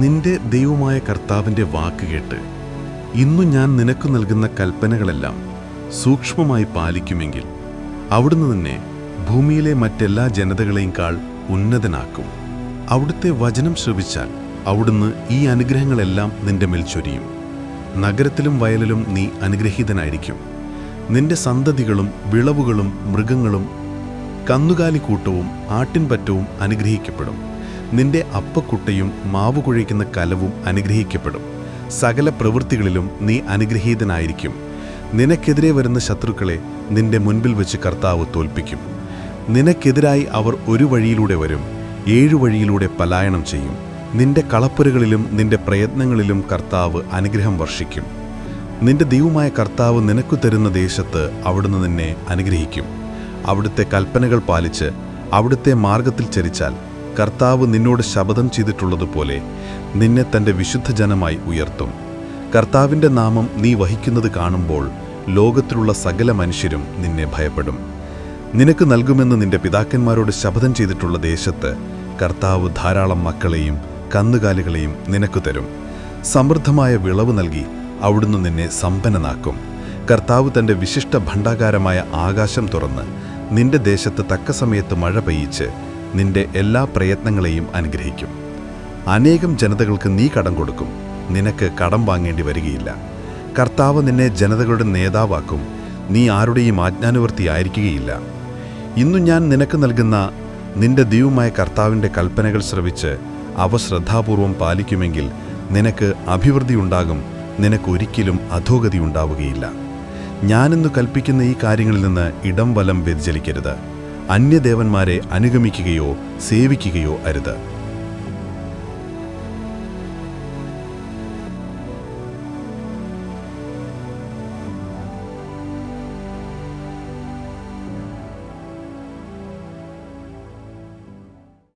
നിന്റെ ദൈവമായ കർത്താവിൻ്റെ വാക്കുകേട്ട് ഇന്നു ഞാൻ നിനക്ക് നൽകുന്ന കൽപ്പനകളെല്ലാം സൂക്ഷ്മമായി പാലിക്കുമെങ്കിൽ അവിടുന്ന് നിന്നെ ഭൂമിയിലെ മറ്റെല്ലാ ജനതകളെയുംക്കാൾ ഉന്നതനാക്കും. അവിടുത്തെ വചനം ശ്രവിച്ചാൽ അവിടുന്ന് ഈ അനുഗ്രഹങ്ങളെല്ലാം നിന്റെ മേൽ ചൊരിയും. നഗരത്തിലും വയലിലും നീ അനുഗ്രഹീതനായിരിക്കും. നിന്റെ സന്തതികളും വിളവുകളും മൃഗങ്ങളും കന്നുകാലിക്കൂട്ടവും ആട്ടിൻപറ്റവും അനുഗ്രഹിക്കപ്പെടും. നിന്റെ അപ്പക്കുട്ടയും മാവ് കുഴയ്ക്കുന്ന കലവും അനുഗ്രഹിക്കപ്പെടും. സകല പ്രവൃത്തികളിലും നീ അനുഗ്രഹീതനായിരിക്കും. നിനക്കെതിരെ വരുന്ന ശത്രുക്കളെ നിന്റെ മുൻപിൽ വെച്ച് കർത്താവ് തോൽപ്പിക്കും. നിനക്കെതിരായി അവർ ഒരു വഴിയിലൂടെ വരും, 7 വഴിയിലൂടെ പലായനം ചെയ്യും. നിന്റെ കളപ്പുരകളിലും നിന്റെ പ്രയത്നങ്ങളിലും കർത്താവ് അനുഗ്രഹം വർഷിക്കും. നിന്റെ ദൈവമായ കർത്താവ് നിനക്കു തരുന്ന ദേശത്ത് അവിടുന്ന് നിന്നെ അനുഗ്രഹിക്കും. അവിടുത്തെ കൽപ്പനകൾ പാലിച്ച് അവിടുത്തെ മാർഗത്തിൽ ചരിച്ചാൽ കർത്താവ് നിന്നോട് ശപഥം ചെയ്തിട്ടുള്ളതുപോലെ നിന്നെ തൻ്റെ വിശുദ്ധജനമായി ഉയർത്തും. കർത്താവിൻ്റെ നാമം നീ വഹിക്കുന്നത് കാണുമ്പോൾ ലോകത്തിലുള്ള സകല മനുഷ്യരും നിന്നെ ഭയപ്പെടും. നിനക്ക് നൽകുമെന്ന് നിന്റെ പിതാക്കന്മാരോട് ശപഥം ചെയ്തിട്ടുള്ള ദേശത്ത് കർത്താവ് ധാരാളം മക്കളെയും കന്നുകാലികളെയും നിനക്കു തരും. സമൃദ്ധമായ വിളവ് നൽകി അവിടുന്ന് നിന്നെ സമ്പന്നനാക്കും. കർത്താവ് തൻ്റെ വിശിഷ്ട ഭണ്ഡാകാരമായ ആകാശം തുറന്ന് നിന്റെ ദേശത്ത് തക്ക സമയത്ത് മഴ പെയ്യിച്ച് നിന്റെ എല്ലാ പ്രയത്നങ്ങളെയും അനുഗ്രഹിക്കും. അനേകം ജനതകൾക്ക് നീ കടം കൊടുക്കും, നിനക്ക് കടം വാങ്ങേണ്ടി വരികയില്ല. കർത്താവ് നിന്നെ ജനതകളുടെ നേതാവാക്കും, നീ ആരുടെയും ആജ്ഞാനുവർത്തിയായിരിക്കുകയില്ല. ഇന്നു ഞാൻ നിനക്ക് നൽകുന്ന നിന്റെ ദൈവമായ കർത്താവിൻ്റെ കൽപ്പനകൾ ശ്രവിച്ച് അവ ശ്രദ്ധാപൂർവം പാലിക്കുമെങ്കിൽ നിനക്ക് അഭിവൃദ്ധിയുണ്ടാകും, നിനക്കൊരിക്കലും അധോഗതി ഉണ്ടാവുകയില്ല. ഞാനെന്നു കൽപ്പിക്കുന്ന ഈ കാര്യങ്ങളിൽ നിന്ന് ഇടം വലം വ്യതിചലിക്കരുത്. അന്യദേവന്മാരെ അനുഗമിക്കുകയോ സേവിക്കുകയോ അരുത്.